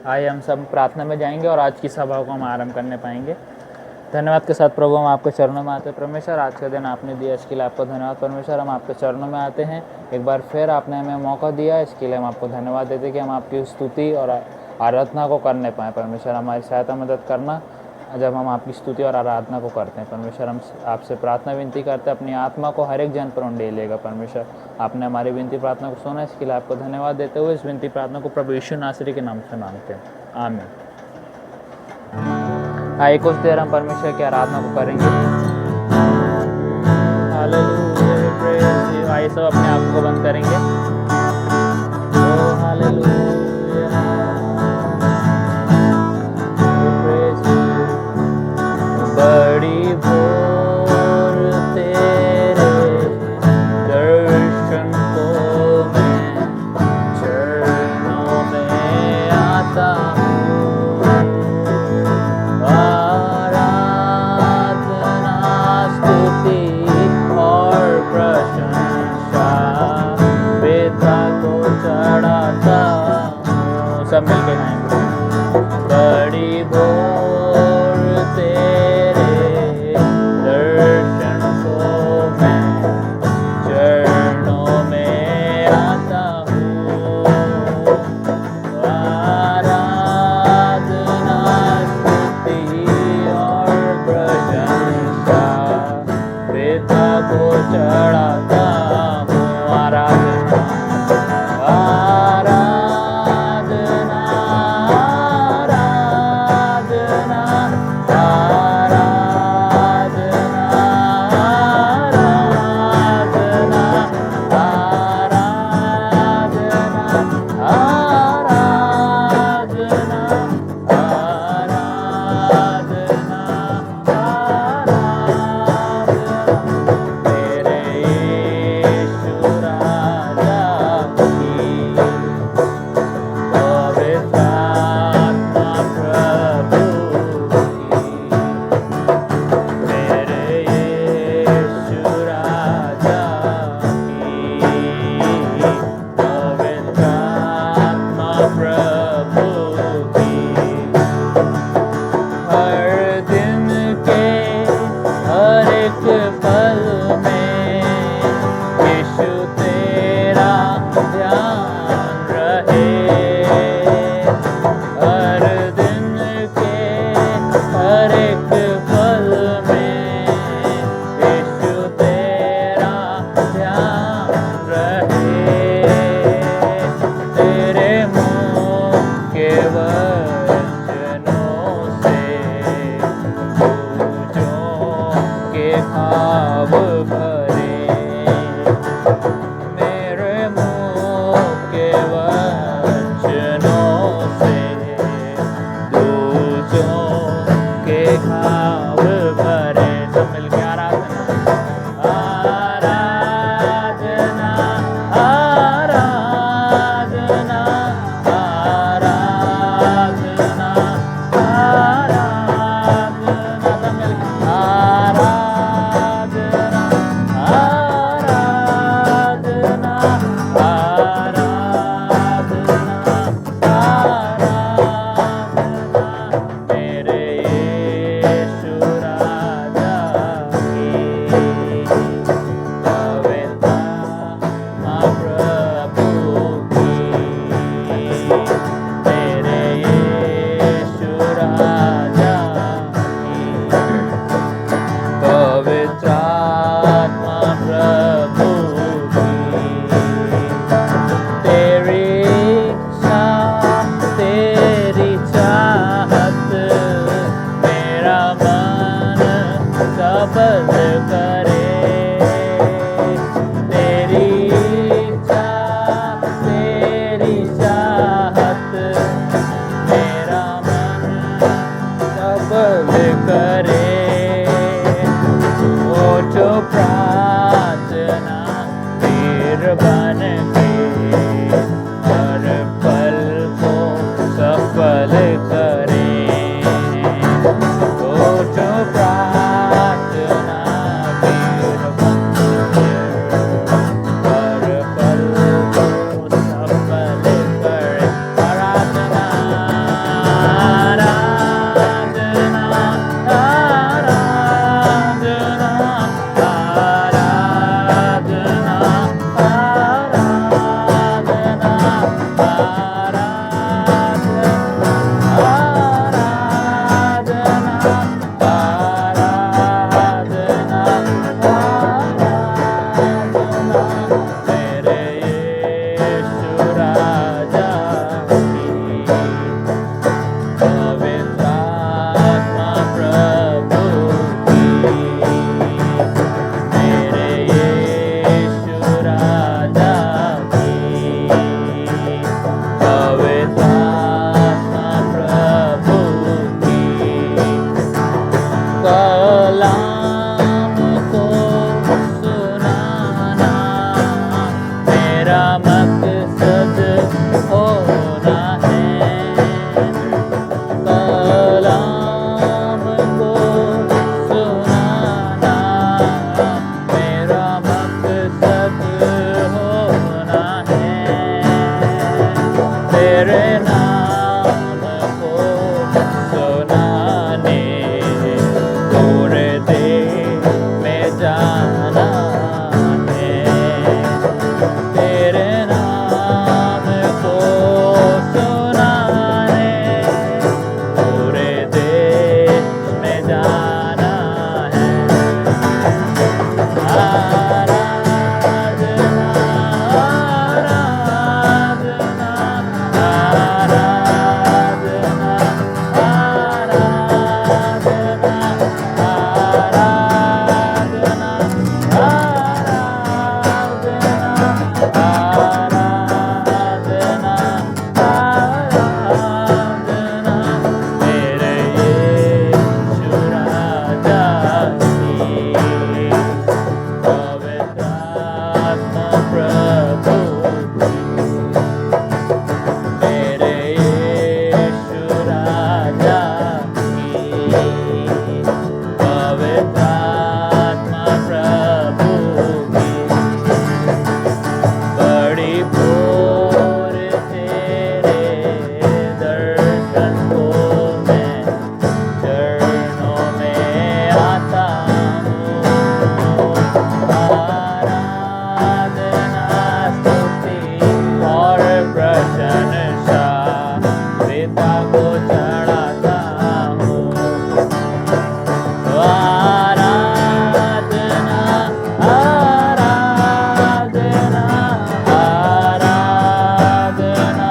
आइए हम सब प्रार्थना में जाएंगे और आज की सभा को हम आरंभ करने पाएंगे। धन्यवाद के साथ प्रभु हम आपके चरणों में आते हैं। परमेश्वर आज का दिन आपने दिया इसके लिए आपको धन्यवाद। परमेश्वर हम आपके चरणों में आते हैं, एक बार फिर आपने हमें मौका दिया, इसके लिए हम आपको धन्यवाद देते हैं कि हम आपकी स्तुति और आराधना को करने पाएँ। परमेश्वर हमारी सहायता मदद करना जब हम आपकी स्तुति और आराधना को करते हैं। परमेश्वर हम आपसे प्रार्थना विनती करते हैं, अपनी आत्मा को हर एक जन पर ले लेगा। परमेश्वर आपने हमारी विनती प्रार्थना को सुना, इसके लिए आपको धन्यवाद देते हुए इस विनती प्रार्थना को प्रभु यीशु नासरी के नाम से मांगते हैं, आमीन। आइए कुछ देर हम परमेश्वर की आराधना को करेंगे। हालेलुया, आइए सब अपने आप को बंद करेंगे। ओ हालेलुया, बड़ी भोर तेरे दर्शन को मैं चरणों में आता हूँ। आराधना स्तुति और प्रशंसा पिता को चढ़ाता हूँ। सब मिलके गाएंगे। बड़ी भोर तेरे दर्शन को मैं चरणों में आता हूँ। आराधना स्तुति और प्रशंसा पिता को चढ़ाता हूँ। आराधना होना है। कलाम को सुनाना मेरा मकसद होना है। तेरे नाम को सुनाने पूरे देश में जाना है। तेरे नाम को सुनाने पूरे देश में जाना है। आराधना आराधना आराधना आराधना आराधना आराधना मेरे यीशु राजा की। पवित्र आत्मा प्रभु की। मेरे यीशु राजा की। पवित्र आत्मा प्रभु की। बड़ी भोर तेरे दर्शन को मैं चरणों में आता हूँ। आराधना स्तुति और प्रशंसा पिता को चढ़ाता हूँ। आराधना आराधना आराधना आराधना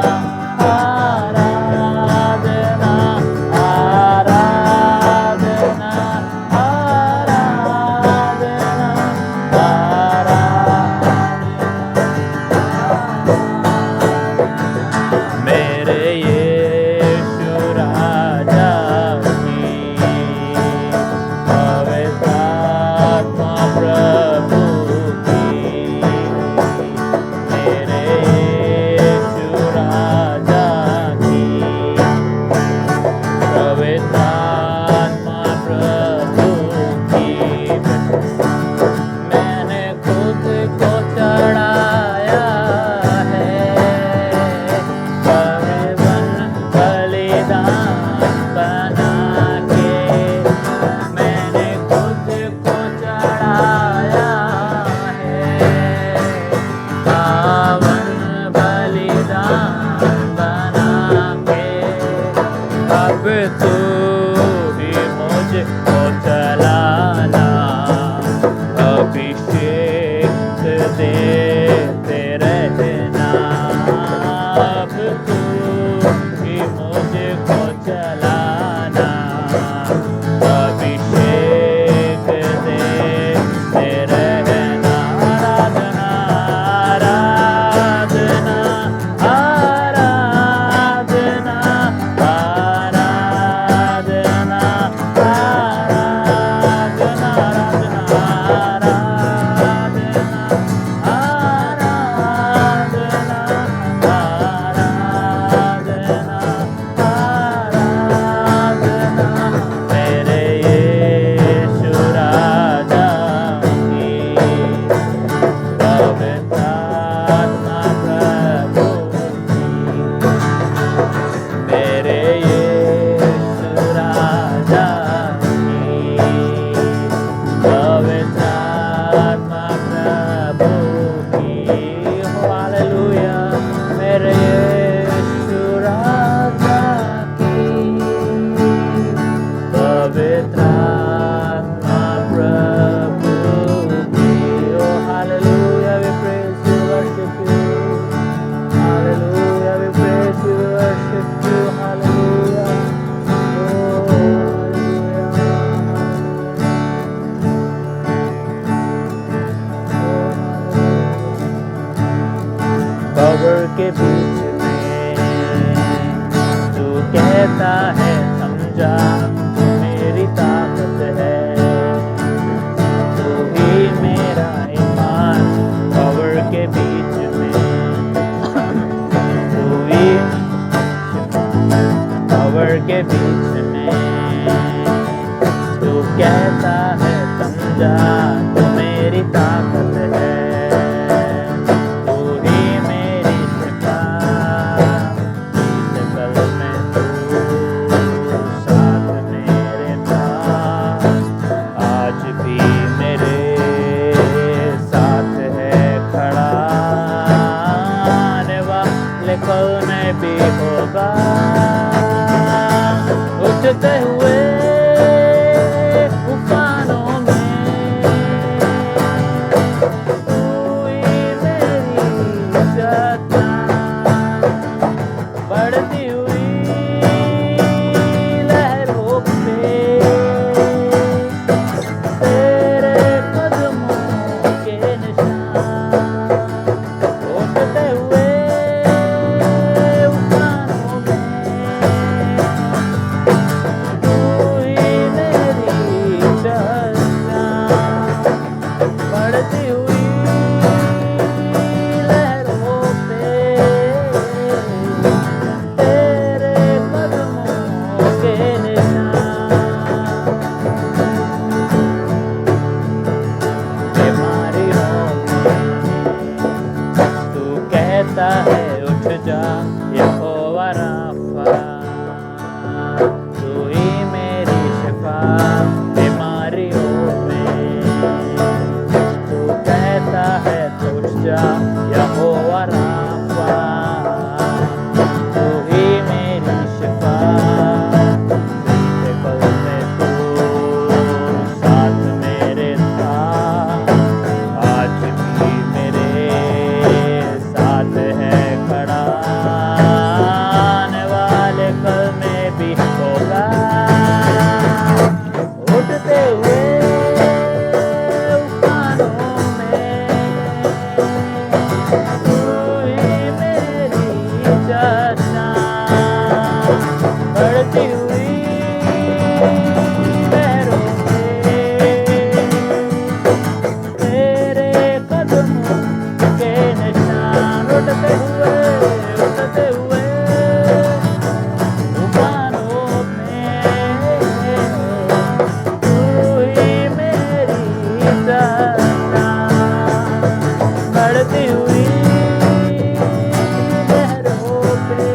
आराधना आराधना मेरे यीशु राजा की। पवित्र आत्मा प्रभु की। मेरे यीशु राजा की। पवित्र आत्मा प्रभु की। मैंने खुद को चढ़ाया है बलिदान बना के। मैंने खुद को चढ़ाया है पावन बलिदान बना के। अब तू ही मुझको चलाना अभिषेक देते रहना। अब तू ही मुझको चलाना अभिषेक देते रहना। आराधना आराधना आराधना आराधना आराधना मेरे यीशु राजा की। पवित्र आत्मा प्रभु की। मेरे यीशु राजा की। पवित्र आत्मा प्रभु की। हालेलुया मेरे यीशु राजा की। पवित्र आत्मा प्रभु की। Oh hallelujah we praise you worship you। Hallelujah we praise you worship you। Hallelujah oh hallelujah। कब्र के बीच में तू कहता है समझा तू मेरी ताकत है। तू ही मेरा ईमान। कब्र के बीच में समंदर के बीच में तू कहता है समझा, तू मेरी ताकत है, तू ही मेरी शिफा, इस पल में तू साथ मेरे पास, आज भी मेरे साथ है खड़ा, आने वाले पल में भी होगा, उठते हुए उफानों में तू ही मेरी चट्टान, बढ़ती हुई लहरों पे तेरे कदमों के निशान, उठते हुए उफानों में बढ़ती हुई लहरों पे तेरे कदमों के निशान, बीमारियों में तू कहता है उठ जा, यहोवा राफा, तू ही मेरी शिफा, बीमारियों में तू कहता है तो उठ जा, यहोवा राफा, तू ही मेरी शिफा, बीते पल में तू साथ मेरे था, आज भी मेरे साथ है खड़ा, आने वाले कल में भी होगा, उठते हुए उफानों में तू ही मेरी चट्टान, बढ़ती हुई लहरों पे तेरे कदमों के निशान, उठते हुए उफानों में तू ही मेरी चट्टान, बढ़ती हुई लहरों पे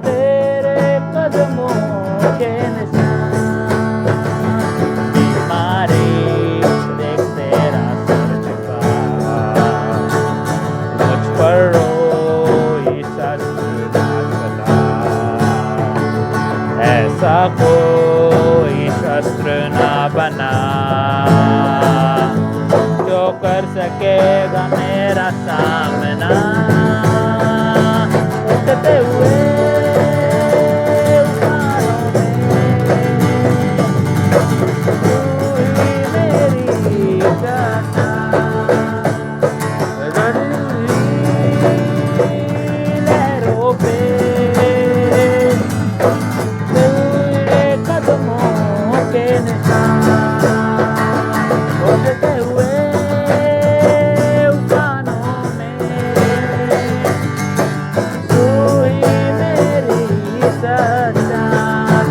तेरे कदमों के निशान, बीमारी देख तेरा सर झुका, मुझ पर रोई शस्त्र ना चला, ऐसा कोई शस्त्र ना बना जो कर सकेगा मेरा सामना, उठते हुए उफानों में तू ही मेरी चट्टान, बढ़ती हुई लहरों पे तेरे कदमों के निशान, उठते हुए उफानों में तू ही मेरी चट्टान,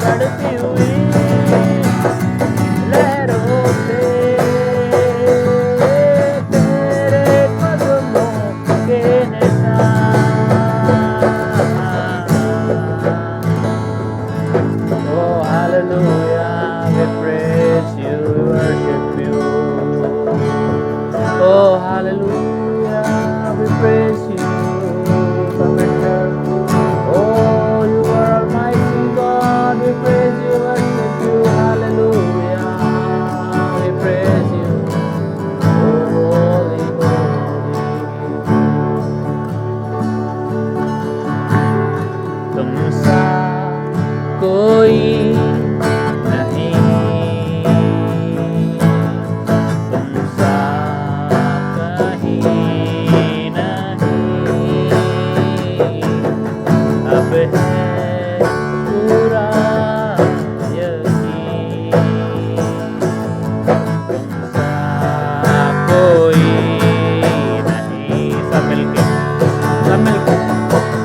बढ़ती हुई लहरों पे तेरे कदमों के निशान। Oh, hallelujah, we praise you, we worship you. Oh, hallelujah, we praise you, Commander. Oh, you are Almighty God, we praise you, worship you, hallelujah, we praise you. Oh, holy, holy. तुम सा कोई नहीं, तुम सा कहीं नहीं, अब है पूरा यकीन, तुम सा कोई नहीं, सब मिलके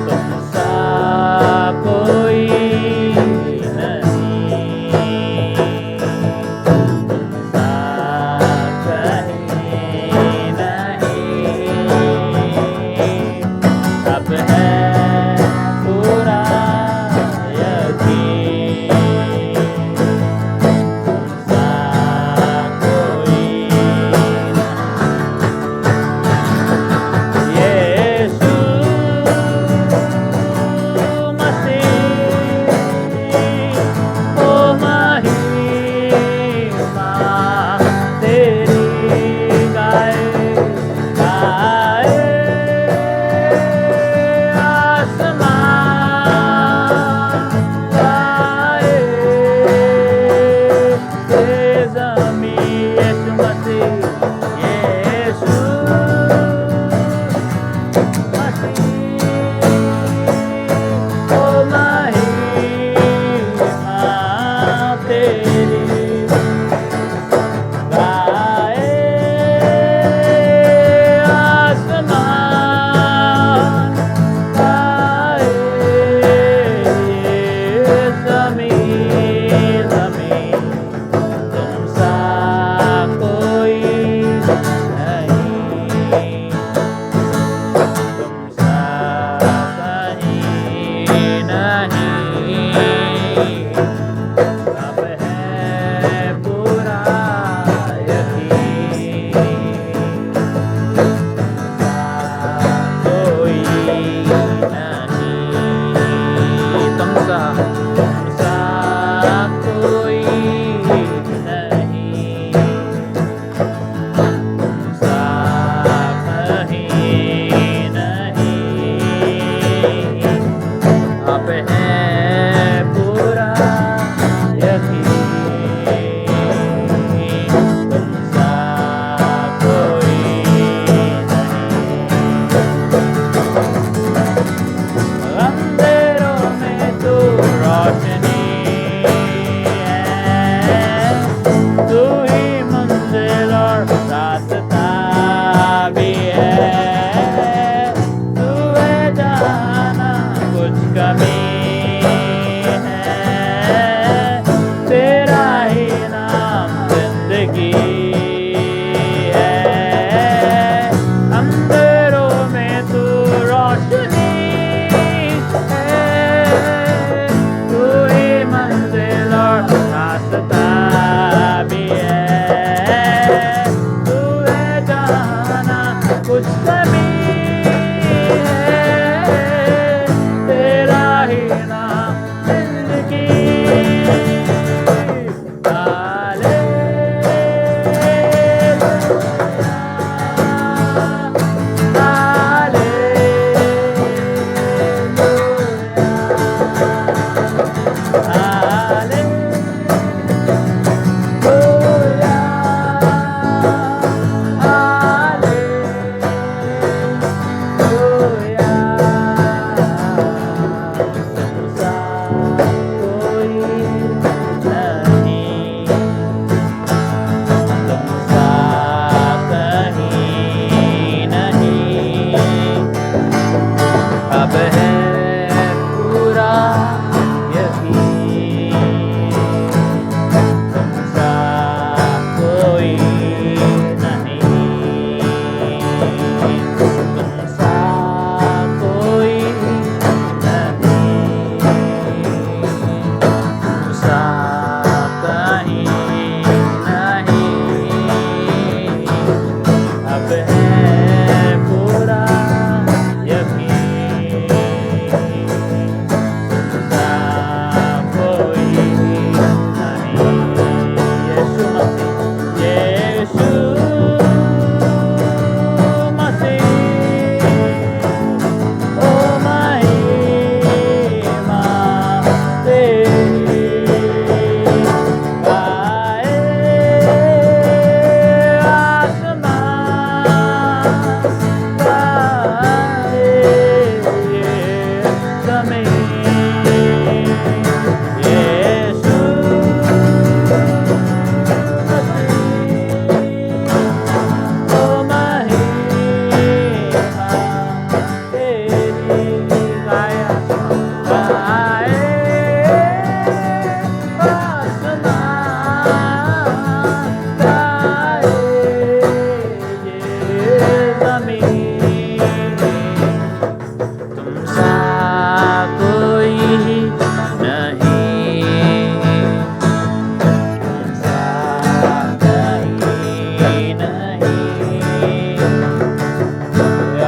तुम सा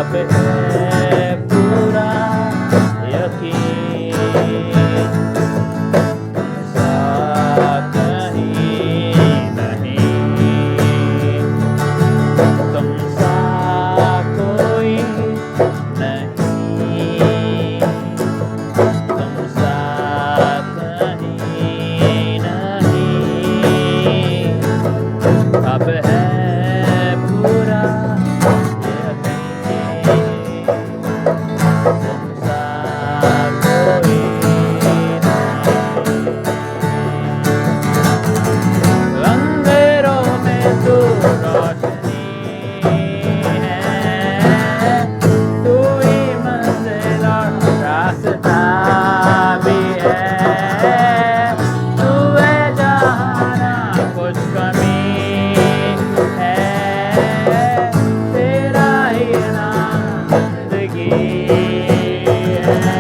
अब है पूरा यकीन तुमसा कहीं नहीं, तुमसा कोई नहीं, तुमसा कहीं नहीं, अब है पूरा यकीन तुमसा कोई नहीं। अंधेरों में तू रोशनी है, तू ही मंजिल और रास्ता भी है, तू है जहाँ ना कुछ कमी है, तेरा ही नाम जिंदगी है।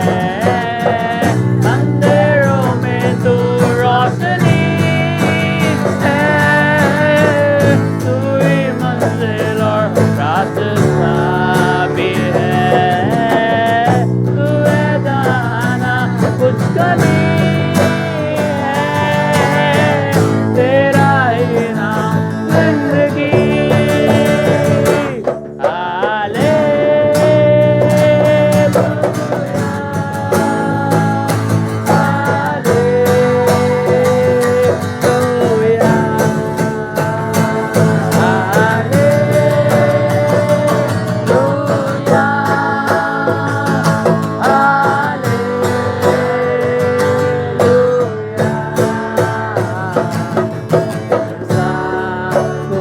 अंधेरों में तू रोशनी है, तू ही मंजिल और रास्ता भी है, तू है जाना कुछ कमी है, तेरा ही नाम जिंदगी।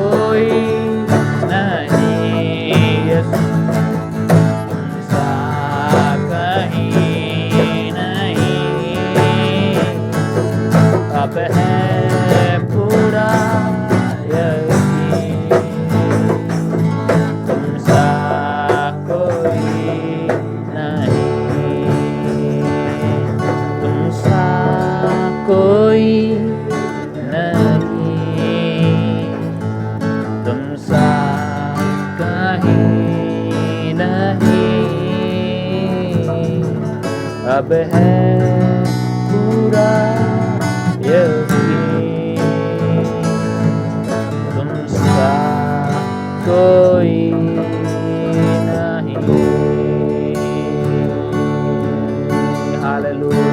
कोई नहीं तुमसा कहीं नहीं, अब है पूरा यकीन तुमसा कोई नहीं, तुमसा कोई नहीं, तुमसा कहीं नहीं, अब है पूरा यकीन तुमसा कोई नहीं। हालेलुया।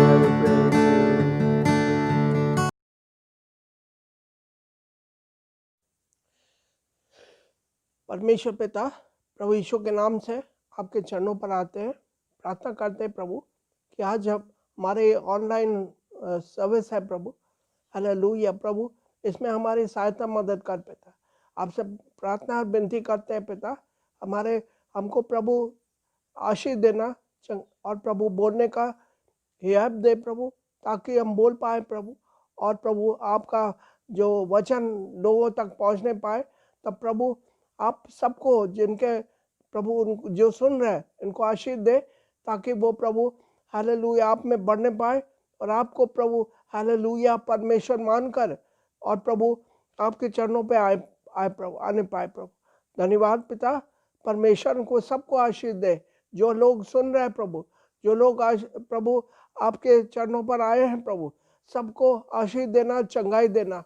परमेश्वर पिता, प्रभु यीशु के नाम से आपके चरणों पर आते हैं, प्रार्थना करते हैं प्रभु कि आज हम हमारे ऑनलाइन सर्विस है प्रभु, हालेलुया प्रभु, इसमें हमारी सहायता मदद कर पिता। आपसे प्रार्थना और विनती करते हैं पिता, हमको प्रभु आशीष देना और प्रभु बोलने का हिम्मत दे प्रभु, ताकि हम बोल पाए प्रभु, और प्रभु आपका जो वचन लोगों तक पहुंचने पाए। तब प्रभु आप सबको जिनके प्रभु जो सुन रहे हैं इनको आशीष दे, ताकि वो प्रभु हालेलुया आप में बढ़ने पाए और आपको प्रभु हालेलुया परमेश्वर मानकर और प्रभु आपके चरणों पे आए प्रभु आने पाए प्रभु। धन्यवाद पिता, परमेश्वर उनको सबको आशीष दे जो लोग सुन रहे हैं प्रभु, जो लोग आज प्रभु आपके चरणों पर आए हैं प्रभु, सबको आशीष देना, चंगाई देना।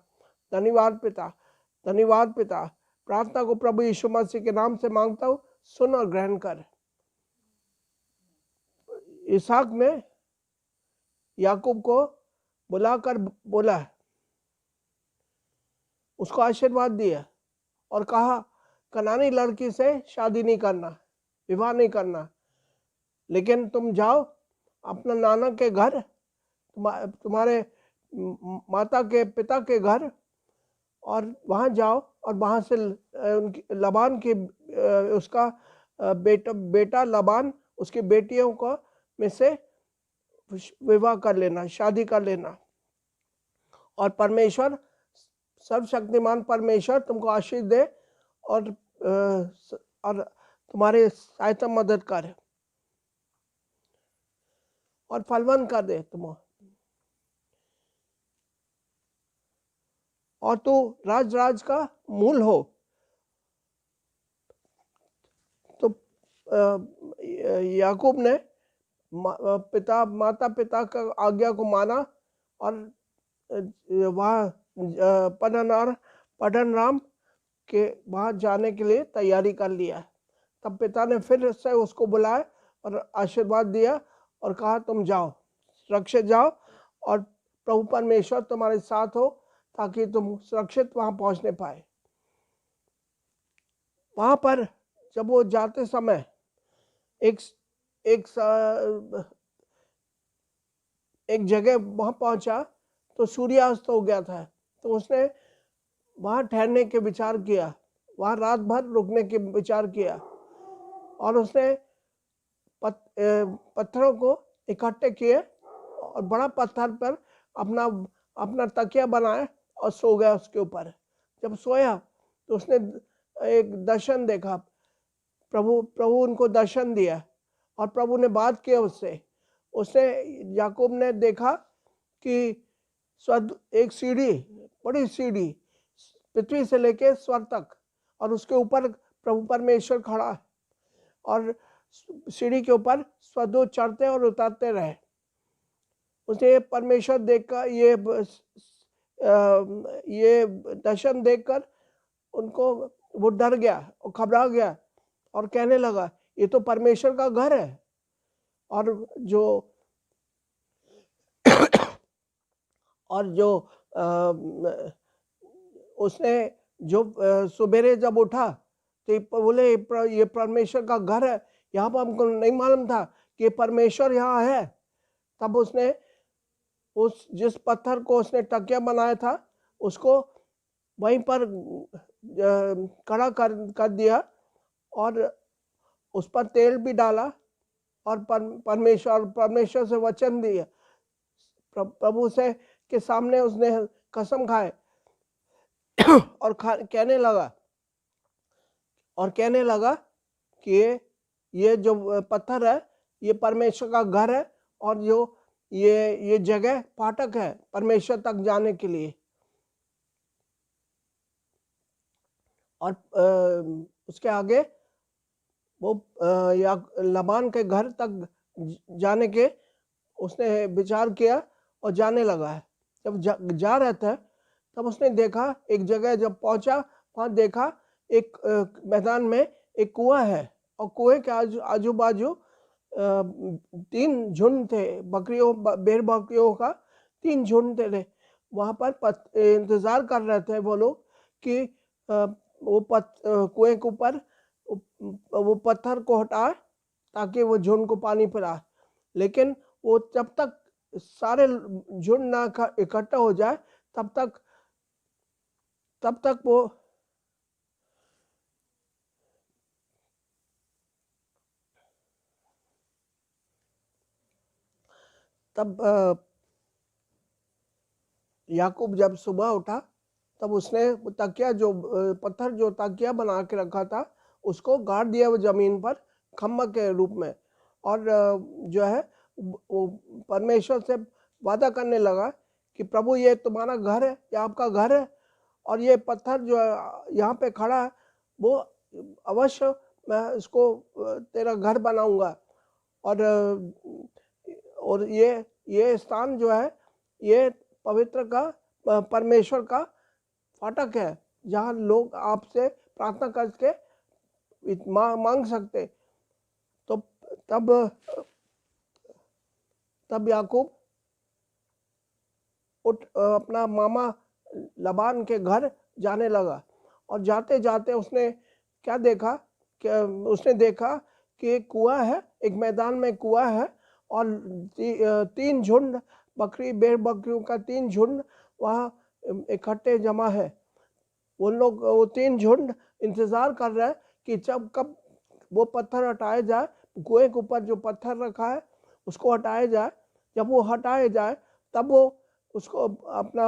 धन्यवाद पिता, धन्यवाद पिता। प्रार्थना को प्रभु यीशु मसीह के नाम से मांगता हूँ, सुन और ग्रहण कर। इसहाक ने याकूब को बुलाकर बोला, उसको आशीर्वाद दिया और कहा कनानी लड़की से शादी नहीं करना, विवाह नहीं करना, लेकिन तुम जाओ अपना नाना के घर, तुम्हारे माता के पिता के घर, और वहां जाओ और वहां से लबान की उसका बेटा लबान उसकी बेटियों को में से विवाह कर लेना, शादी कर लेना, और परमेश्वर सर्वशक्तिमान परमेश्वर तुमको आशीष दे और तुम्हारे सहायता मदद करे और फलवान कर दे तुम, और तू राज का मूल हो। तो याकूब ने माता पिता का आज्ञा को माना और वहाँ पद्दनराम के वहाँ जाने के लिए तैयारी कर लिया। तब पिता ने फिर से उसको बुलाया और आशीर्वाद दिया और कहा तुम जाओ, सुरक्षित जाओ और प्रभु परमेश्वर तुम्हारे साथ हो ताकि तुम सुरक्षित वहाँ पहुँचने पाए। वहाँ पर जब वो जाते समय एक जगह वहाँ पहुँचा तो सूर्यास्त हो गया था। तो उसने वहाँ ठहरने के विचार किया, वहाँ रात भर रुकने के विचार किया और उसने पत्थरों को इकट्ठे किए और बड़ा पत्थर पर अपना तकिया बनाया और सो गया उसके ऊपर। जब सोया तो उसने एक दर्शन देखा, प्रभु उनको दर्शन दिया और प्रभु ने बात किया उससे याकूब ने देखा कि एक सीढ़ी, बड़ी सीढ़ी पृथ्वी से लेके स्वर्ग तक और उसके ऊपर प्रभु परमेश्वर खड़ा है और सीढ़ी के ऊपर स्वर्गदूत चढ़ते और उतरते रहे। उसे परमेश्वर देखकर ये दर्शन देखकर उनको वो डर गया और घबरा गया और कहने लगा ये तो परमेश्वर का घर है। और जो उसने जो सुबेरे जब उठा तो बोले ये परमेश्वर का घर है, यहाँ पर हमको नहीं मालूम था कि परमेश्वर यहाँ है। तब उसने जिस पत्थर को उसने तकिया बनाया था उसको वहीं पर खड़ा कर दिया और उस पर तेल भी डाला और परमेश्वर से वचन दिया। प्रभु से के सामने उसने कसम खाए और कहने लगा कि ये जो पत्थर है ये परमेश्वर का घर है और जो ये जगह फाटक है परमेश्वर तक जाने के लिए। और उसके आगे वो लबान के घर तक जाने के उसने विचार किया और जाने लगा है। जब जा रहा था तब उसने देखा एक जगह, जब पहुंचा वहां देखा एक मैदान में एक कुआं है और कुएं के आजू बाजू 3 झुंड थे, भेड़ बकरियों का 3 झुंड थे। वहां पर इंतजार कर रहे थे वो लोग कि वो कुएं के ऊपर वो पत्थर को हटाए ताकि वो झुंड को पानी पिलाए। लेकिन वो जब तक सारे झुंड ना इकट्ठा हो जाए तब तक वो याकूब जब सुबह उठा तब उसने पत्थर जो तकिया बना के रखा था उसको गाड़ दिया वो जमीन पर खम्बा के रूप में। और जो है वो परमेश्वर से वादा करने लगा कि प्रभु ये तुम्हारा घर है, ये आपका घर है और ये पत्थर जो यहाँ पे खड़ा है वो अवश्य मैं इसको तेरा घर बनाऊंगा। और ये स्थान जो है ये पवित्र का परमेश्वर का फाटक है जहाँ लोग आपसे प्रार्थना करके मांग सकते। तो तब याकूब अपना मामा लबान के घर जाने लगा और जाते जाते उसने क्या देखा कि उसने देखा कि एक कुआं है, एक मैदान में कुआं है और 3 झुंड भेड़ बकरियों का 3 झुंड वहाँ इकट्ठे जमा है। वो 3 झुंड इंतजार कर रहे हैं कि कब वो पत्थर हटाया जाए, कुएं के ऊपर जो पत्थर रखा है उसको हटाया जाए। जब वो हटाया जाए तब वो उसको अपना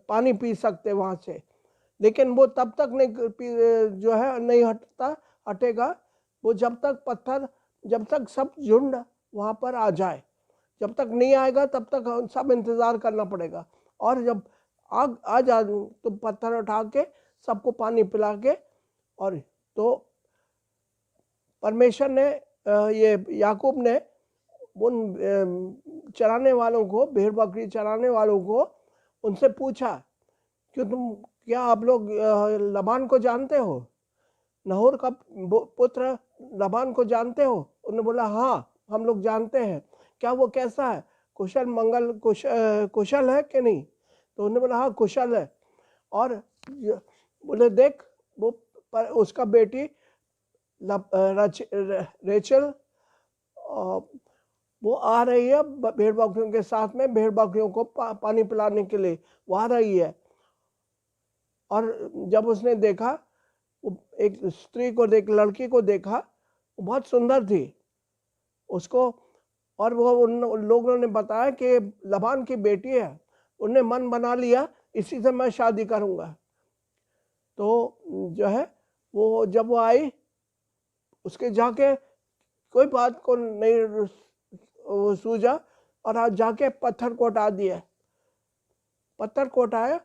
पानी पी सकते वहाँ से। लेकिन वो तब तक नहीं हटेगा वो जब तक सब झुंड वहाँ पर आ जाए। जब तक नहीं आएगा तब तक सब इंतजार करना पड़ेगा। और जब आ जा तो पत्थर उठा के सबको पानी पिला के और तो परमेश्वर ने ये याकूब ने उन चराने वालों को, भेड़ बकरी चराने वालों को उनसे पूछा कि क्या आप लोग लबान को जानते हो, नहोर का पुत्र लबान को जानते हो? उन्होंने बोला हाँ हम लोग जानते हैं। क्या वो कैसा है, कुशल मंगल कुशल है कि नहीं? तो उन्होंने बोला हाँ कुशल है। और बोले देख वो उसका बेटी रेचल वो आ रही है भेड़ बकरियों के साथ में, भेड़ बकरियों को पानी पिलाने के लिए वो आ रही है। और जब उसने देखा, एक स्त्री को देख, लड़की को देखा, वो बहुत सुंदर थी उसको, और वो उन लोगों ने बताया कि लबान की बेटी है। उन्हें मन बना लिया इसी से मैं शादी करूंगा। तो जो है वो जब वो आई, उसके जाके कोई बात को नहीं सूझा और आज जाके पत्थर को हटा दिया। पत्थर को हटाया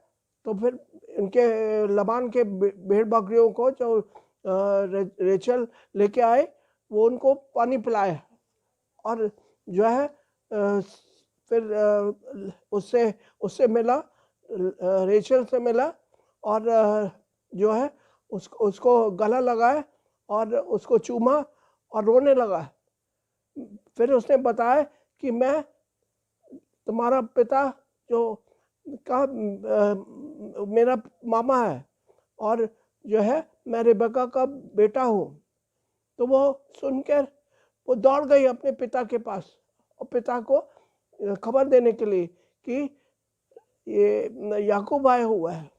तो फिर इनके लबान के भेड़ बकरियों को जो रेचल लेके आए, वो उनको पानी पिलाया। और जो है फिर उससे मिला, रेचल से मिला, और जो है उसको गला लगाया और उसको चूमा और रोने लगा। फिर उसने बताया कि मैं तुम्हारा पिता जो का मेरा मामा है और जो है मैं रिबेका का बेटा हूँ। तो वो सुनकर वो दौड़ गई अपने पिता के पास और पिता को खबर देने के लिए कि ये याकूब आया हुआ है।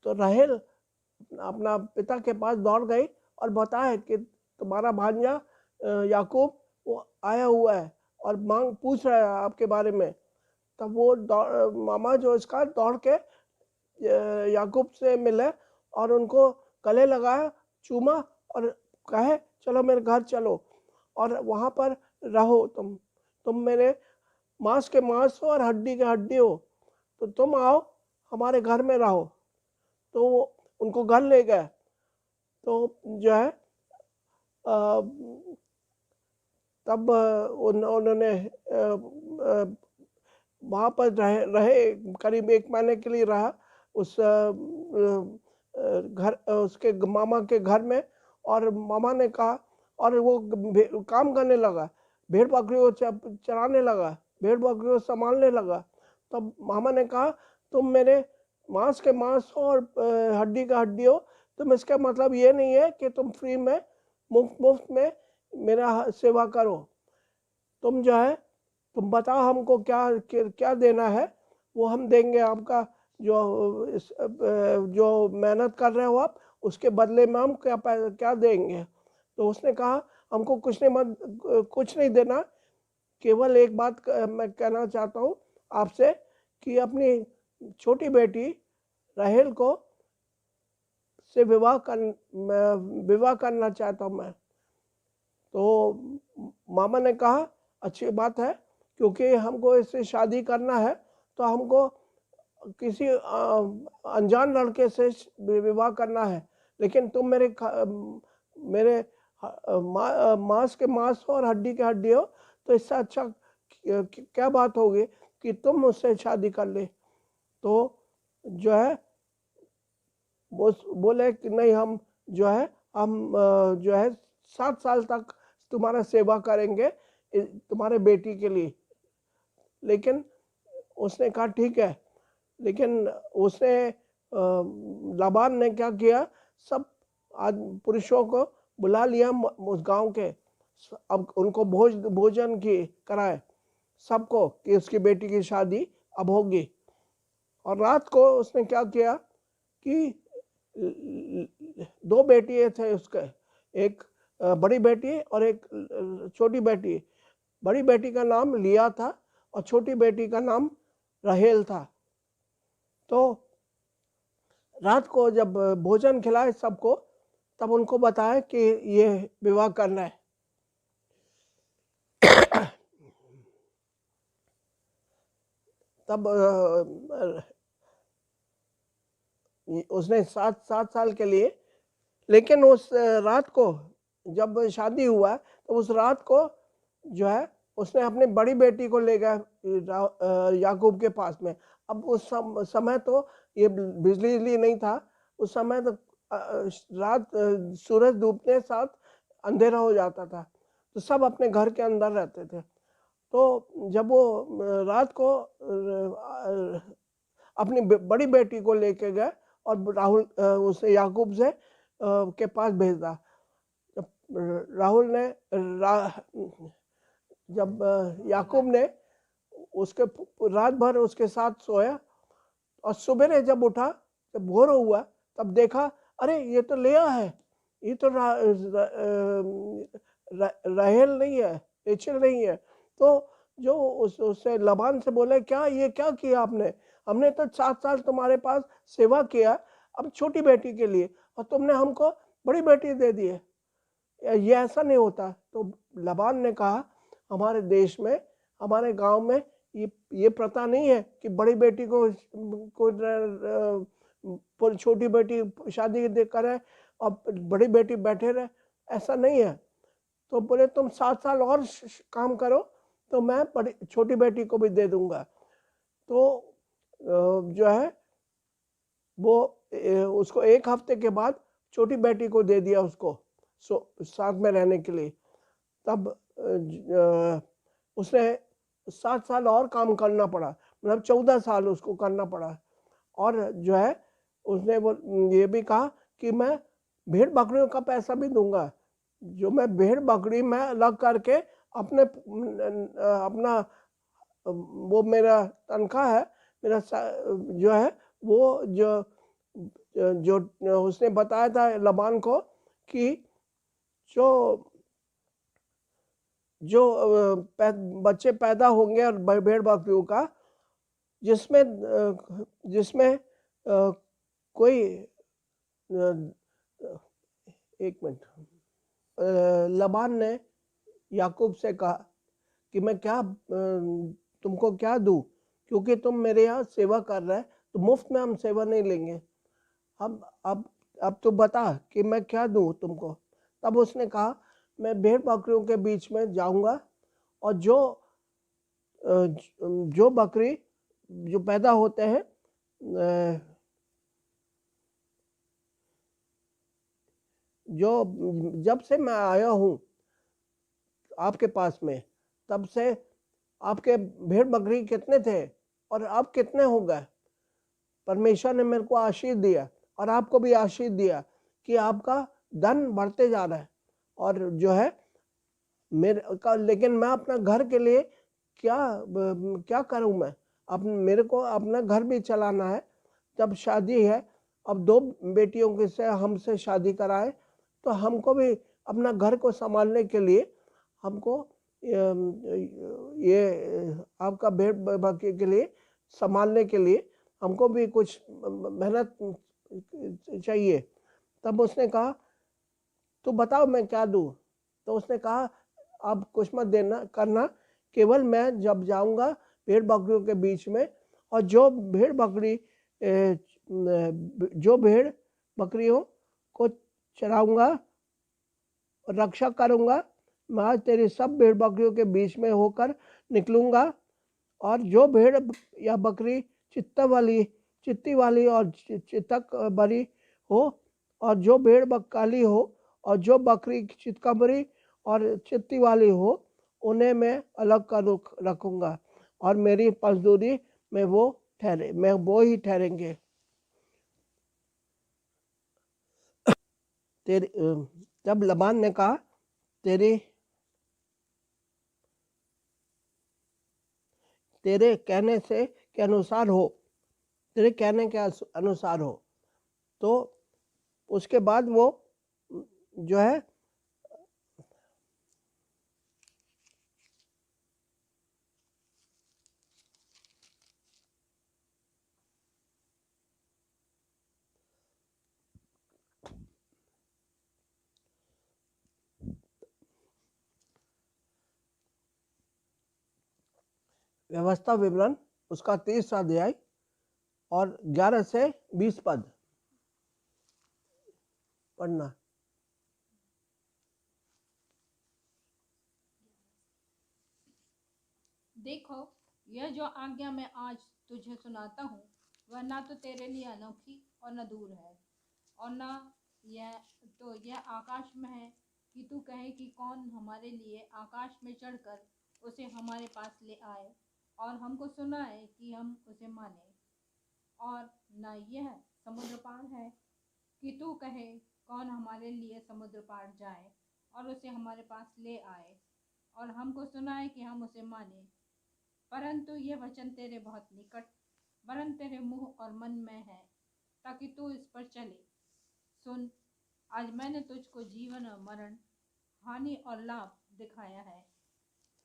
तो राहेल अपना पिता के पास दौड़ गई और बताया कि तुम्हारा भांजा याकूब वो आया हुआ है और पूछ रहा है आपके बारे में। तब वो मामा जो इसका दौड़ के याकूब से मिले और उनको गले लगाया, चूमा और कहे चलो मेरे घर चलो और वहाँ पर रहो, तुम मेरे मांस के मांस हो और हड्डी के हड्डी हो, तो तुम आओ हमारे घर में रहो। तो उनको घर ले गए। तो जो है तब उन्होंने वहाँ पर रहे करीब 1 महीने के लिए रहा उस घर, उसके मामा के घर में। और मामा ने कहा, और वो काम करने लगा, भेड़ बकरियों चराने लगा, भेड़ बकरियों संभालने लगा। तब मामा ने कहा तुम मेरे मांस के मांस हो और हड्डी का हड्डी हो, तुम इसका मतलब ये नहीं है कि तुम फ्री में मुफ्त में मेरा सेवा करो। तुम जो है तुम बताओ हमको क्या देना है, वो हम देंगे। आपका जो मेहनत कर रहे हो आप, उसके बदले में हम क्या देंगे? तो उसने कहा हमको कुछ नहीं देना, केवल एक बात मैं कहना चाहता हूँ आपसे कि अपनी छोटी बेटी राहेल को से विवाह करना चाहता हूँ मैं। तो मामा ने कहा अच्छी बात है, क्योंकि हमको इससे शादी करना है तो हमको किसी अनजान लड़के से विवाह करना है, लेकिन तुम मेरे मांस के मांस हो और हड्डी के हड्डी हो, तो इससे अच्छा क्या बात होगी कि तुम मुझसे शादी कर ले। तो जो है वो बोले कि नहीं, हम जो है 7 साल तक तुम्हारा सेवा करेंगे तुम्हारे बेटी के लिए। लेकिन उसने कहा ठीक है। लेकिन उसने लाबान ने क्या किया, सब आज पुरुषों को बुला लिया उस गांव के, अब उनको भोजन की कराए सबको कि उसकी बेटी की शादी अब होगी। और रात को उसने क्या किया कि 2 बेटियां थे उसके, एक बड़ी बेटी और एक छोटी बेटी। बड़ी बेटी का नाम लिया था और छोटी बेटी का नाम राहेल था। तो रात को जब भोजन खिलाए सबको, तब उनको बताया कि ये विवाह करना है। तब उसने 7 साल के लिए, लेकिन उस रात को जब शादी हुआ तो उस रात को जो है उसने अपनी बड़ी बेटी को ले गया याकूब के पास में। अब उस समय तो ये बिजली नहीं था, उस समय तो रात सूरज डूबने साथ अंधेरा हो जाता था, तो सब अपने घर के अंदर रहते थे। तो जब वो रात को अपनी बड़ी बेटी को लेके गए और राहुल उसे याकूब से के पास भेजा। राहुल ने जब याकूब ने उसके रात भर उसके साथ सोया और सवेरे जब उठा, जब भोर हुआ तब देखा, अरे ये तो लेया है, ये तो राहेल नहीं है, रेचल नहीं है। तो जो उससे लबान से बोले, क्या ये क्या किया आपने? हमने तो 7 साल तुम्हारे पास सेवा किया, अब छोटी बेटी के लिए, और तुमने हमको बड़ी बेटी दे दी है, ये ऐसा नहीं होता। तो लबान ने कहा, हमारे देश में, हमारे गांव में ये प्रथा नहीं है कि बड़ी बेटी को छोटी बेटी शादी करे और बड़ी बेटी बैठे रहे, ऐसा नहीं है। तो बोले तुम 7 साल और काम करो तो मैं बड़ी छोटी बेटी को भी दे दूंगा। तो जो है वो उसको 1 हफ्ते के बाद छोटी बेटी को दे दिया उसको साथ में रहने के लिए। तब उसने 7 साल और काम करना पड़ा, मतलब 14 साल उसको करना पड़ा। और जो है उसने वो ये भी कहा कि मैं भेड़ बकरियों का पैसा भी दूंगा, जो मैं भेड़ बकरी में अलग करके अपना वो मेरा तनख्वाह है, मेरा जो है वो जो उसने बताया था लबान को कि जो बच्चे पैदा होंगे और भेड़ बकरियों का, जिसमें कोई 1 मिनट, लबान ने याकूब से कहा कि मैं क्या तुमको क्या दूं, क्योंकि तुम मेरे यहाँ सेवा कर रहे हैं, तो मुफ्त में हम सेवा नहीं लेंगे। अब तो बता कि मैं क्या दूं तुमको। तब उसने कहा, मैं भेड़ बकरियों के बीच में जाऊंगा और जो बकरी जो पैदा होते हैं, जो जब से मैं आया हूं आपके पास में, तब से आपके भेड़ बकरी कितने थे और अब कितने हो गए? परमेश्वर ने मेरे को आशीष दिया और आपको भी आशीष दिया कि आपका धन बढ़ते जा रहा है। और जो है मेरे का, लेकिन मैं अपना घर के लिए क्या करूं? मैं मेरे को अपना घर भी चलाना है। जब शादी है, अब 2 बेटियों के से हमसे शादी कराए, तो हमको भी अपना घर को संभालने के लिए हमको ये आपका भेड़ बकरी के लिए संभालने के लिए हमको भी कुछ मेहनत चाहिए। तब उसने कहा, तो बताओ मैं क्या दूं? तो उसने कहा, आप कुछ मत देना करना, केवल मैं जब जाऊंगा भेड़ बकरियों के बीच में, और जो भेड़ बकरियों को चराऊंगा और रक्षा करूंगा, मैं आज तेरी सब भेड़ बकरियों के बीच में होकर निकलूंगा, और जो भेड़ या बकरी चित्ती वाली और चितक भरी हो, और जो भेड़ काली हो, और जो बकरी चितकबरी और चित्ती वाली हो, उन्हें मैं अलग कर रखूंगा, और मेरी मजदूरी में वो ही ठहरेंगे। जब लबान ने कहा, तेरे कहने के अनुसार हो। तो उसके बाद वो जो है व्यवस्था विवरण उसका 30 अध्याय और 11 से 20 पद पढ़ना। देखो, यह जो आज्ञा मैं आज तुझे सुनाता हूँ वह ना तो तेरे लिए अनोखी और न दूर है, और न यह आकाश में है कि तू कहे कि कौन हमारे लिए आकाश में चढ़कर उसे हमारे पास ले आए और हमको सुनाए कि हम उसे माने। और न यह समुद्र पार है कि तू कहे कौन हमारे लिए समुद्र पार जाए और उसे हमारे पास ले आए और हमको सुनाए कि हम उसे माने। परंतु यह वचन तेरे बहुत निकट, वरन तेरे मुंह और मन में है, ताकि तू इस पर चले। सुन, आज मैंने तुझको जीवन और मरण, हानि और लाभ दिखाया है,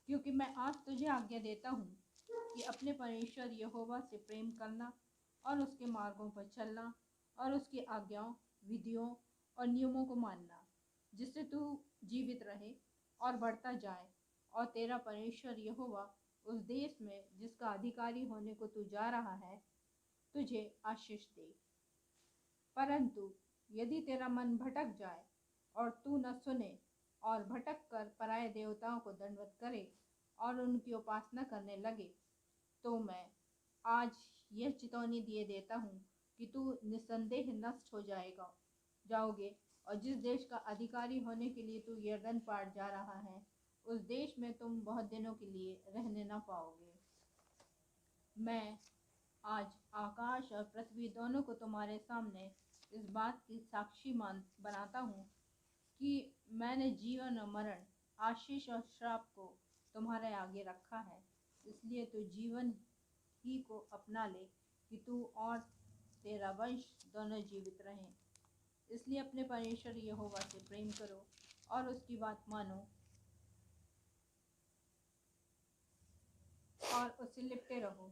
क्योंकि मैं आज तुझे आज्ञा देता हूँ कि अपने परमेश्वर यहोवा से प्रेम करना और उसके मार्गों पर चलना और उसकी आज्ञाओं, विधियों और नियमों को मानना, जिससे तू जीवित रहे और बढ़ता जाए, और तेरा परमेश्वर यहोवा उस देश में जिसका अधिकारी होने को तू जा रहा है तुझे आशीष दे। परंतु यदि तेरा मन भटक जाए और तू न सुने और भटक कर पराये देवताओं को दंडवत करे और उनकी उपासना करने लगे, तो मैं आज यह चेतावनी दिए देता हूँ कि तू निसंदेह नष्ट हो जाओगे, और जिस देश का अधिकारी होने के लिए तू यरदन पार जा रहा है उस देश में तुम बहुत दिनों के लिए रहने न पाओगे। मैं आज आकाश और पृथ्वी दोनों को तुम्हारे सामने इस बात की साक्षी बनाता हूँ कि मैंने जीवन और मरण, आशीष और श्राप को तुम्हारे आगे रखा है। इसलिए तू जीवन ही को अपना ले कि तू और तेरा वंश दोनों जीवित रहें। इसलिए अपने परमेश्वर यहोवा से प्रेम करो और उसकी बात मानो और उससे लिपटे रहो,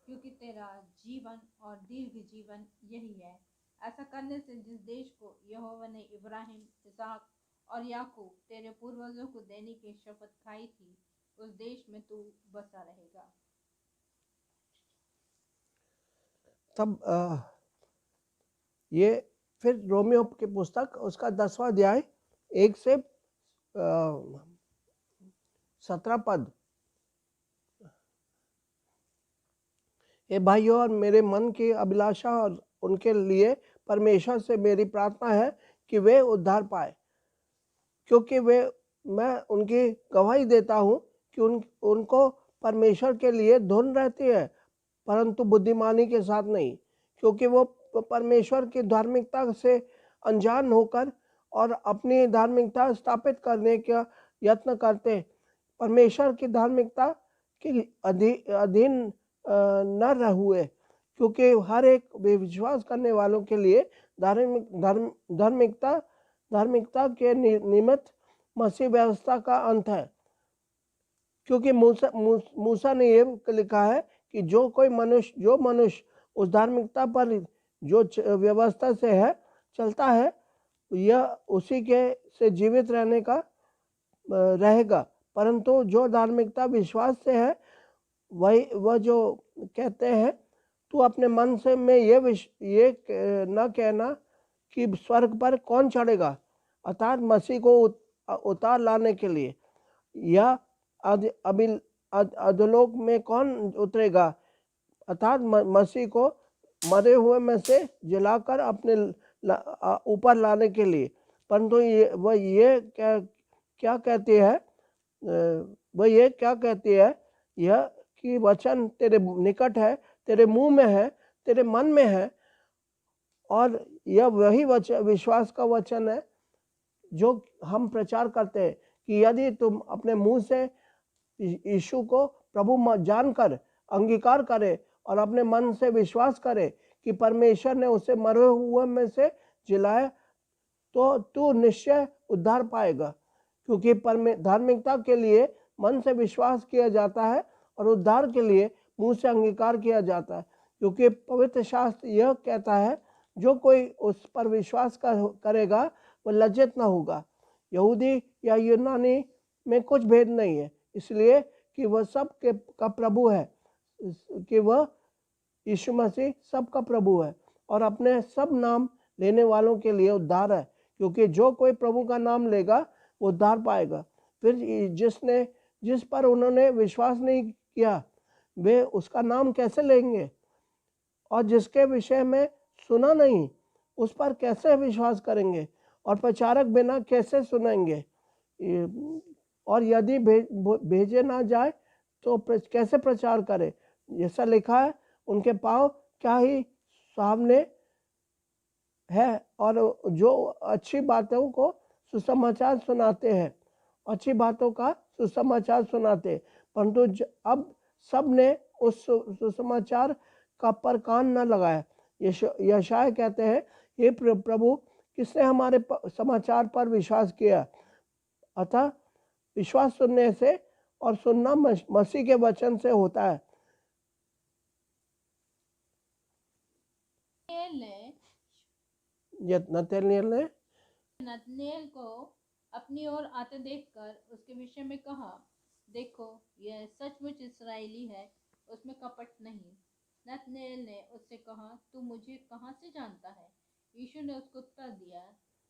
क्योंकि तेरा जीवन और दीर्घ जीवन यही है। ऐसा करने से जिस देश को यहोवा ने इब्राहिम, इसहाक और याकूब तेरे पूर्वजों को देने की शपथ खाई थी, उस देश में तू बसा रहेगा। तब ये फिर रोमियो की पुस्तक उसका 10वां अध्याय 1 से 17 पद। हे भाइयों, और मेरे मन की अभिलाषा और उनके लिए परमेश्वर से मेरी प्रार्थना है कि वे उद्धार पाए, क्योंकि मैं उनकी गवाही देता हूँ कि उनको परमेश्वर के लिए धुन रहती है, परंतु बुद्धिमानी के साथ नहीं, क्योंकि वो परमेश्वर की धार्मिकता से अनजान होकर और अपनी धार्मिकता स्थापित करने का यत्न करते, परमेश्वर की धार्मिकता के अधीन न रहुए, क्योंकि हर एक विश्वास करने वालों के लिए धार्मिकता के निमित्त मसीह व्यवस्था का अंत है। क्योंकि मूसा ने ये लिखा है कि जो मनुष्य उस धार्मिकता पर जो व्यवस्था से है चलता है, यह उसी के से जीवित रहने का रहेगा। परंतु जो धार्मिकता विश्वास से है, वह जो कहते हैं, तू अपने मन से में ये न कहना कि स्वर्ग पर कौन चढ़ेगा, अर्थात मसीह को उतार लाने के लिए, या अधोलोक में कौन उतरेगा, अर्थात मसीह को मरे हुए में से जलाकर अपने ऊपर लाने के लिए। परंतु वह ये क्या कहती है, यह कि वचन तेरे निकट है, तेरे मुंह में है, तेरे मन में है, और यह वही विश्वास का वचन है जो हम प्रचार करते हैं कि यदि तुम अपने मुंह से यीशु को प्रभु जानकर अंगीकार करे और अपने मन से विश्वास करे कि परमेश्वर ने उसे मरे हुए में से जिलाया, तो तू निश्चय उद्धार पाएगा। क्योंकि धार्मिकता के लिए मन से विश्वास किया जाता है और उद्धार के लिए मुंह से अंगीकार किया जाता है। क्योंकि पवित्र शास्त्र यह कहता है, जो कोई उस पर विश्वास करेगा वह लज्जित न होगा। यहूदी या यूनानी में कुछ भेद नहीं है, इसलिए कि वह सब का प्रभु है। कि वह यीशु मसीह सबका प्रभु है और अपने सब नाम लेने वालों के लिए उद्धार है, क्योंकि जो कोई प्रभु का नाम लेगा वो उद्धार पाएगा। फिर जिस पर उन्होंने विश्वास नहीं किया वे उसका नाम कैसे लेंगे, और जिसके विषय में सुना नहीं उस पर कैसे विश्वास करेंगे, और प्रचारक बिना कैसे सुनेंगे, और यदि भेजे ना जाए तो कैसे प्रचार करे। जैसा लिखा है, उनके पाँव क्या ही सुहावने है और जो अच्छी बातों को सुसमाचार सुनाते हैं, अच्छी बातों का सुसमाचार सुनाते, परंतु अब सब ने उस सुसमाचार का पर कान न लगाया। यशायाह कहते हैं, हे प्रभु, किसने हमारे समाचार पर विश्वास किया। अतः विश्वास सुनने से और सुनना मसीह के वचन से होता है। नतनेल को अपनी ओर आते देखकर उसके विषय में कहा, देखो यह सचमुच इस्राएली है, उसमें कपट नहीं। नतनेल ने उससे कहा, तू मुझे कहाँ से जानता है? यीशु ने उसको उत्तर दिया,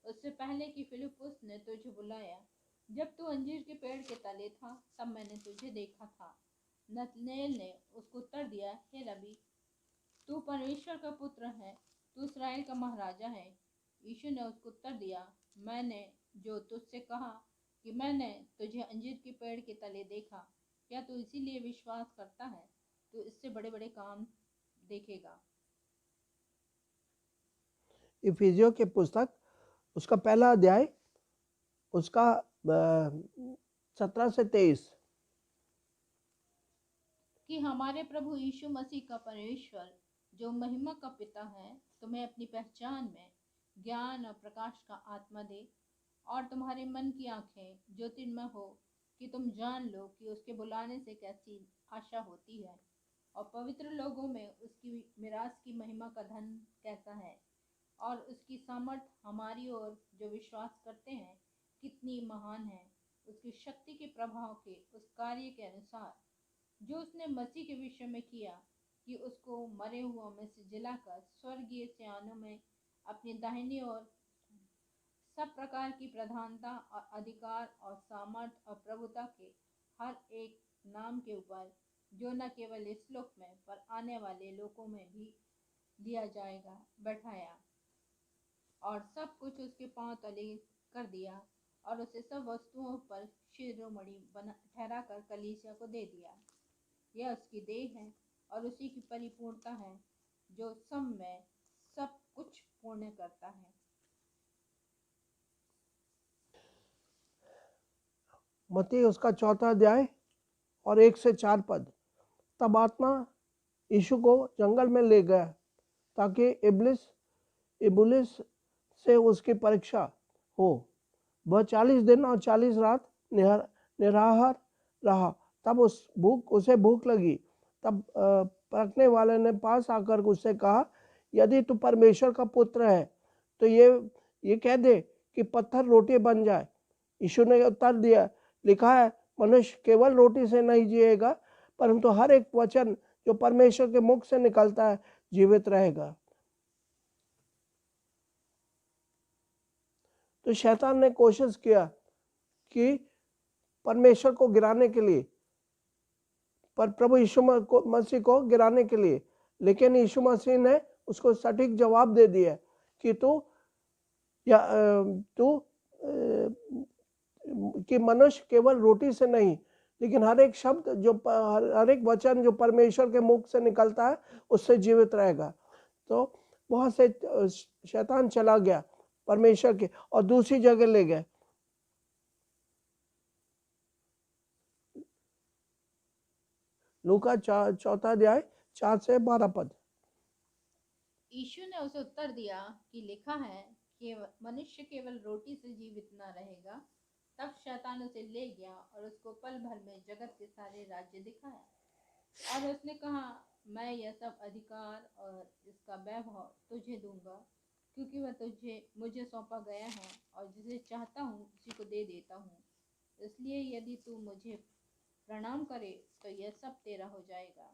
उससे पहले कि फिलिप्पुस ने तुझे बुलाया, जब तू अंजीर के पेड़ के तले था तब मैंने तुझे देखा था। नतनेल ने उसको उत्तर दिया, हे रबी, तू परमेश्वर का पुत्र है, तू इस्राएल का महाराजा है। यीशु ने उसको उत्तर दिया, मैंने जो तुझसे कहा कि मैंने तुझे अंजीर के पेड़ के तले देखा, क्या तू इसीलिए विश्वास करता है? तू इससे बड़े बड़े काम देखेगा। इफिसियों की पुस्तक उसका पहला अध्याय उसका 17 से 23 कि हमारे प्रभु यीशु मसीह का परमेश्वर जो महिमा का पिता है तुम्हें अपनी पहचान में ज्ञान और प्रकाश का आत्मा दे, और तुम्हारे मन की आंखें ज्योतिर्मय हो कि तुम जान लो कि उसके बुलाने से कैसी आशा होती है, और पवित्र लोगों में उसकी मिरास की महिमा का धन कैसा है, और उसकी सामर्थ हमारी ओर जो विश्वास करते हैं कितनी महान है, उसकी शक्ति के प्रभाव के उस कार्य के अनुसार जो उसने मसीह के विषय में किया, कि उसको मरे हुओं में से जिलाकर स्वर्गीय सियानों में अपनी दाहिनी ओर सब प्रकार की प्रधानता और अधिकार और सामर्थ और प्रभुता के हर एक नाम के ऊपर, जो न केवल इस लोक में पर आने वाले लोकों में भी दिया जाएगा, बैठाया, और सब कुछ उसके पांव तले कर दिया, और उसे सब वस्तुओं पर शिरोमणि ठहरा कर कलीसिया को दे दिया। यह उसकी देह है और उसी की परिपूर्णता है, जो सब में सब कुछ पूर्ण करता है। मत्ती उसका 4 अध्याय और 1 से 4 पद। तब आत्मा यीशु को जंगल में ले गया ताकि इबलीस से उसकी परीक्षा हो। वह 40 दिन और 40 रात निराहार रहा। तब उसे भूख लगी। तब परखने वाले ने पास आकर उससे कहा, यदि तू परमेश्वर का पुत्र है तो ये कह दे कि पत्थर रोटी बन जाए। यीशु ने उत्तर दिया, लिखा है, मनुष्य केवल रोटी से नहीं जिएगा, परंतु हर एक वचन जो परमेश्वर के मुख से निकलता है जीवित रहेगा। तो शैतान ने कोशिश किया कि परमेश्वर को गिराने के लिए, पर प्रभु यीशु मसीह को गिराने के लिए, लेकिन यीशु मसीह ने उसको सटीक जवाब दे दिया कि कि मनुष्य केवल रोटी से नहीं, लेकिन हर एक शब्द हर एक वचन जो परमेश्वर के मुख से निकलता है उससे जीवित रहेगा। तो वहां से शैतान चला गया परमेश्वर के और दूसरी जगह ले गए। लूका 4 अध्याय 4 से 12 पद। यीशु ने उसे उत्तर दिया कि लिखा है कि मनुष्य केवल रोटी से जीवित न रहेगा। तब शैतान उसे ले गया और उसको पल भर में जगत के सारे राज्य दिखाया, और उसने कहा, मैं यह सब अधिकार और इसका वैभव तुझे दूंगा, क्योंकि वह मुझे सौंपा गया है, और जिसे चाहता हूँ उसी को दे देता हूँ। इसलिए यदि तू मुझे प्रणाम करे तो यह सब तेरा हो जाएगा।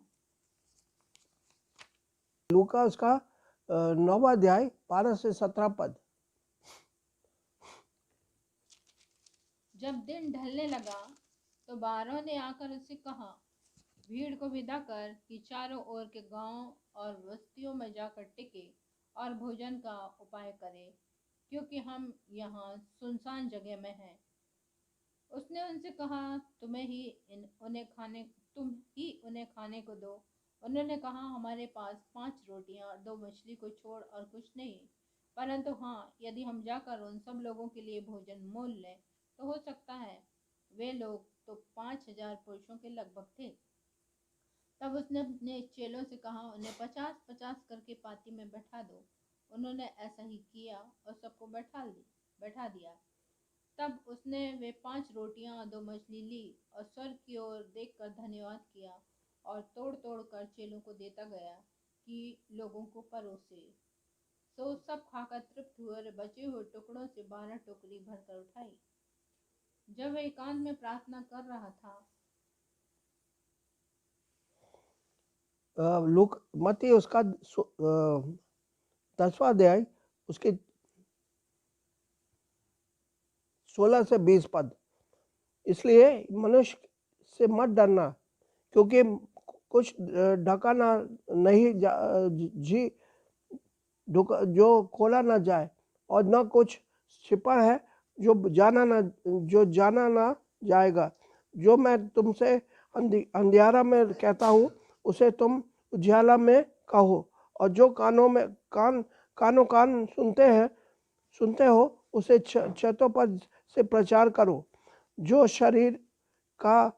लूका उसका 9वां अध्याय 12 से 17 पद। जब दिन ढलने लगा तो 12 ने आकर उससे कहा, भीड़ को विदा कर कि चारों ओर के गांव और बस्तियों में जाकर टिके और भोजन का उपाय करे, क्योंकि हम यहाँ सुनसान जगह में हैं। उसने उनसे कहा, तुम ही उन्हें खाने को दो। उन्होंने कहा, हमारे पास 5 रोटियां और 2 मछली को छोड़ और कुछ नहीं, परंतु हाँ, यदि हम जाकर उन सब लोगों के लिए भोजन मोल लें तो हो सकता है। वे लोग तो 5,000 पुरुषों के लगभग थे। तब उसने अपने चेलों से कहा, उन्हें 50-50 करके पाती में बैठा दो। उन्होंने ऐसा ही किया और सबको बैठा दिया। तब उसने वे 5 रोटियां और 2 मछली ली और स्वर्ग की ओर देखकर धन्यवाद किया और तोड़ तोड़ कर चेलों को देता गया कि लोगों को परोसे। सो सब खाकर तृप्त हुए और बचे हुए टुकड़ों से 12 टोकरी भरकर उठाई। जब वह एकांत में प्रार्थना कर रहा था, मत्ती उसका 10वां अध्याय उसके 16 से 20 पद। इसलिए मनुष्य से मत डरना, क्योंकि कुछ ढका ना नहीं जो खोला ना जाए, और न कुछ छिपा है जो जाना ना जाएगा। जो मैं तुमसे अंधियारा में कहता हूँ उसे तुम उजियाला में कहो, और जो कान सुनते हो उसे छतों पर से प्रचार करो। जो शरीर का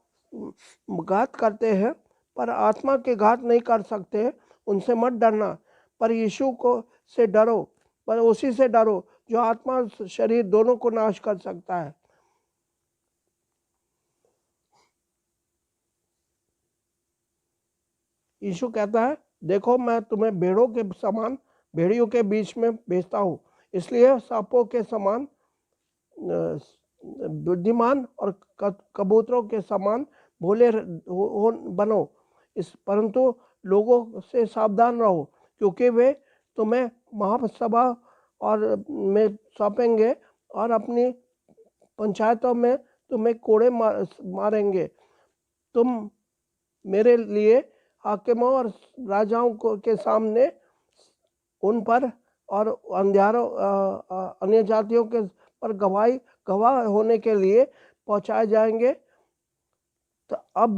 घात करते हैं पर आत्मा के घात नहीं कर सकते, उनसे मत डरना, पर यीशु को से डरो, पर उसी से डरो जो आत्मा शरीर दोनों को नाश कर सकता है। यीशु कहता है, देखो मैं तुम्हें भेड़ियों के बीच में भेजता हूँ, इसलिए सांपों के समान बुद्धिमान और कबूतरों के समान भोले बनो। परंतु लोगों से सावधान रहो, क्योंकि वे तुम्हें महासभा और में सौंपेंगे और अपनी पंचायतों में तुम्हें कोड़े मारेंगे। तुम मेरे लिए हाकिमों और राजाओं के सामने उन पर और अन्य जातियों के पर गवाह होने के लिए पहुंचाए जाएंगे। तो अब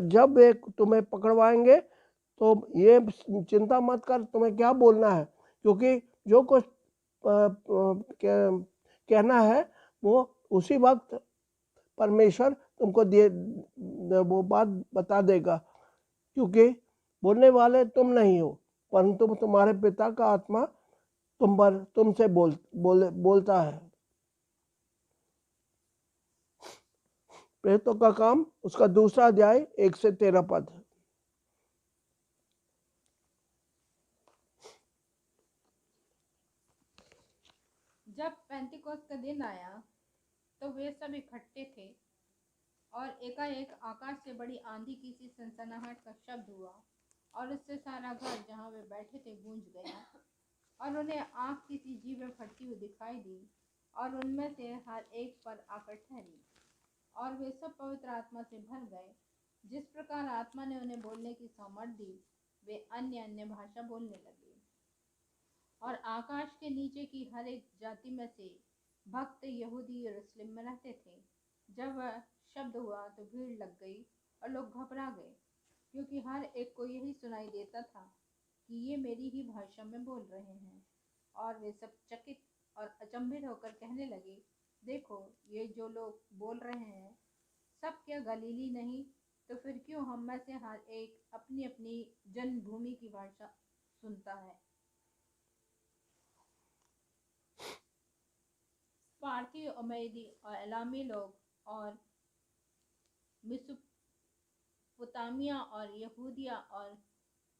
जब वे तुम्हें पकड़वाएंगे तो ये चिंता मत कर तुम्हें क्या बोलना है, क्योंकि जो कुछ कहना है वो उसी वक्त परमेश्वर तुमको वो बात बता देगा, क्योंकि बोलने वाले तुम नहीं हो, परंतु तुम्हारे पिता का आत्मा तुमसे बोलता है। प्रेरितों का काम उसका 2वां अध्याय 1 से 13 पद। जब पेंतिकोस्त का दिन आया तो वे सब इकट्ठे थे, और एकाएक आकाश से बड़ी आंधी की सी सनसनाहट का शब्द हुआ, और उससे सारा घर जहाँ वे बैठे थे गूंज गया, और उन्हें आग की सी जीभें फटती हुई दिखाई दी, और उनमें से हर एक पर आकर ठहरी, और वे सब पवित्र आत्मा से भर गए। जिस प्रकार आत्मा ने उन्हें बोलने की सामर्थ दी, वे अन्य अन्य भाषा बोलने लगे। और आकाश के नीचे की हर एक जाति में से भक्त यहूदी यरूशलेम में रहते थे। जब वह शब्द हुआ तो भीड़ लग गई और लोग घबरा गए, क्योंकि हर एक को यही सुनाई देता था कि ये मेरी ही भाषा में बोल रहे हैं। और वे सब चकित और अचंभित होकर कहने लगे, देखो, ये जो लोग बोल रहे हैं सब क्या गलीली नहीं? तो फिर क्यों हम में से हर एक अपनी अपनी जन्मभूमि की भाषा सुनता है? पार्थी और मेदी और एलामी लोग और मेसोपोटामिया और यहूदिया और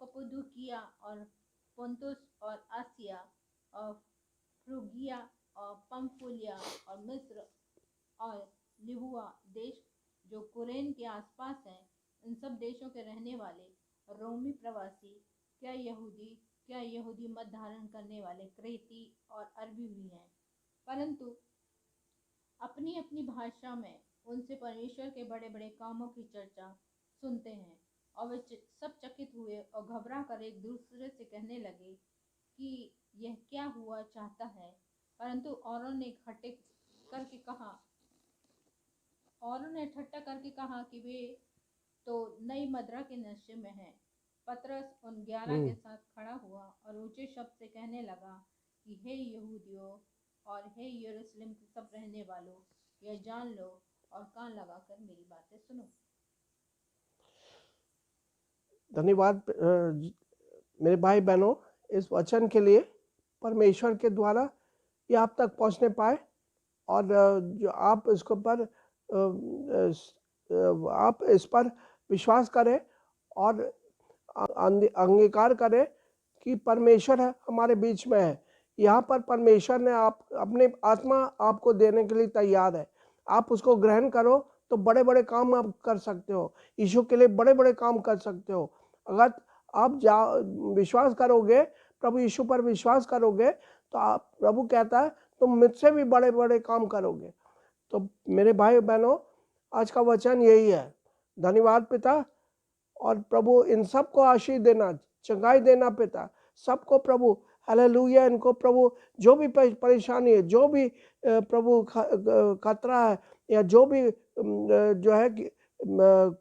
कप्पदोकिया और पुन्तुस और आसिया और फ्रूगिया और पंफूलिया और मिस्र और लिबुआ देश जो कुरेन के आसपास हैं, इन सब देशों के रहने वाले रोमी प्रवासी क्या यहूदी मत धारण करने वाले क्रेती और अरबी भी हैं, परंतु अपनी अपनी भाषा में उनसे परमेश्वर के बड़े बड़े कामों की चर्चा सुनते हैं। और वे सब चकित हुए और घबरा कर एक दूसरे से कहने लगे कि यह क्या हुआ चाहता है। परंतु औरों ने ठट्ठा करके कहा कि वे तो नई मदिरा के नशे में हैं। पतरस उन 11 के साथ खड़ा हुआ और ऊंचे शब्द से कहने लगा कि हे यहूदियों और हे यरूशलेम के सब रहने वालों, यह जान लो और कान लगाकर मेरी बातें सुनो। धन्यवाद मेरे भाई बहनों इस वचन के लिए, परमेश्वर के द्वारा ये आप तक पहुंचने पाए और जो आप इसके ऊपर आप इस पर विश्वास करें और अंगीकार करें कि परमेश्वर है हमारे बीच में है। यहाँ पर परमेश्वर ने आप अपने आत्मा आपको देने के लिए तैयार है। आप उसको ग्रहण करो तो बड़े बड़े काम आप कर सकते हो, यीशु के लिए बड़े बड़े काम कर सकते हो। अगर आप विश्वास करोगे, प्रभु यीशु पर विश्वास करोगे तो आप, प्रभु कहता है तुम मुझसे भी बड़े बड़े काम करोगे। तो मेरे भाई बहनों आज का वचन यही है। धन्यवाद पिता, और प्रभु इन सबको आशीष देना, चंगाई देना पिता, सबको प्रभु हालेलुया। इनको प्रभु जो भी परेशानी है, जो भी प्रभु खतरा है या जो भी जो है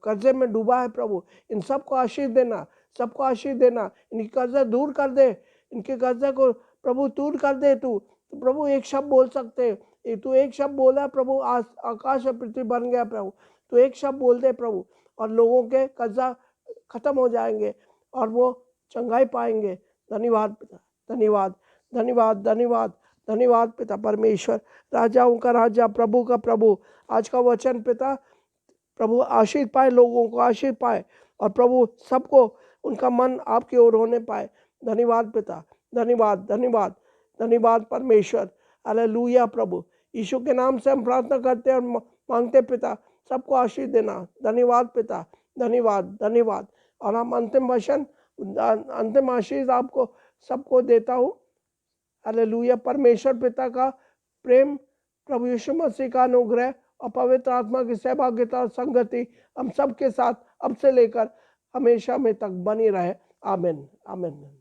कर्जे में डूबा है, प्रभु इन सबको आशीष देना, सबको आशीष देना। इनकी कर्जा दूर कर दे, इनके कर्जे को प्रभु दूर कर दे। तू तो प्रभु एक शब्द बोल सकते, तू एक शब्द बोला प्रभु, आकाश और पृथ्वी बन गया प्रभु। तू एक शब्द बोल दे प्रभु और लोगों के कर्जा खत्म हो जाएंगे और वो चंगाई पाएंगे। धन्यवाद पिता, धन्यवाद धन्यवाद धन्यवाद धन्यवाद पिता परमेश्वर, राजाओं का राजा, प्रभु का प्रभु। आज का वचन पिता प्रभु आशीष पाए, लोगों को आशीष पाए और प्रभु सबको उनका मन आपकी ओर होने पाए। धन्यवाद पिता, धन्यवाद धन्यवाद धन्यवाद परमेश्वर। हालेलुया प्रभु, यीशु के नाम से हम प्रार्थना करते हैं और मांगते पिता सबको आशीष देना। धन्यवाद पिता, धन्यवाद धन्यवाद। और हम अंतिम वचन, अंतिम आशीष आपको सबको देता हूँ। हालेलुया। परमेश्वर पिता का प्रेम, प्रभु यीशु मसीह का अनुग्रह और पवित्र आत्मा की सहभागिता और संगति हम सबके साथ अब से लेकर हमेशा में तक बनी रहे। आमीन आमीन।